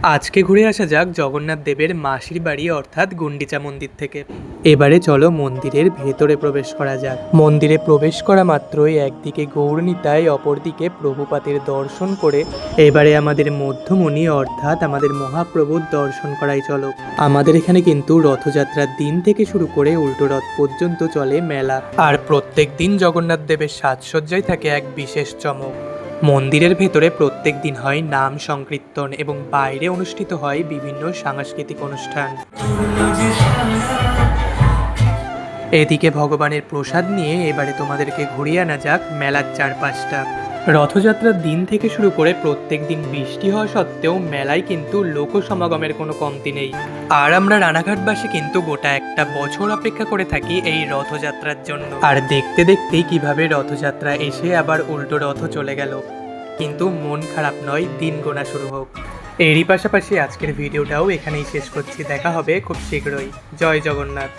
আজকে ঘুরে আসা যাক জগন্নাথ দেবের মাসির বাড়ি অর্থাৎ গুন্ডিচা মন্দির থেকে। এবারে চলো মন্দিরের ভেতরে প্রবেশ করা যাক। মন্দিরে প্রবেশ করা মাত্রই একদিকে গৌরনীতাই, অপরদিকে প্রভুপাতের দর্শন করে এবারে আমাদের মধ্যমণি অর্থাৎ আমাদের মহাপ্রভুর দর্শন করাই চলো। আমাদের এখানে কিন্তু রথযাত্রার দিন থেকে শুরু করে উল্টো রথ পর্যন্ত চলে মেলা, আর প্রত্যেক দিন জগন্নাথ দেবের সাজসজ্জায় থাকে এক বিশেষ চমক। মন্দিরের ভেতরে প্রত্যেক দিন হয় নাম সংকীর্তন এবং বাইরে অনুষ্ঠিত হয় বিভিন্ন সাংস্কৃতিক অনুষ্ঠান। এদিকে ভগবানের প্রসাদ নিয়ে এবারে তোমাদেরকে ঘুরিয়ে আনা যাক মেলার চারপাশটা। রথযাত্রার দিন থেকে শুরু করে প্রত্যেক দিন বৃষ্টি হওয়া সত্ত্বেও মেলায় কিন্তু লোক সমাগমের কোনো কমতি নেই। আর আমরা রানাঘাটবাসী কিন্তু গোটা একটা বছর অপেক্ষা করে থাকি এই রথযাত্রার জন্য। আর দেখতে দেখতেই কিভাবে রথযাত্রা এসে আবার উল্টো রথ চলে গেল। কিন্তু মন খারাপ নয়, দিন গোনা শুরু হোক। এরই পাশাপাশি আজকের ভিডিওটাও এখানেই শেষ করছি। দেখা হবে খুব শীঘ্রই। জয় জগন্নাথ।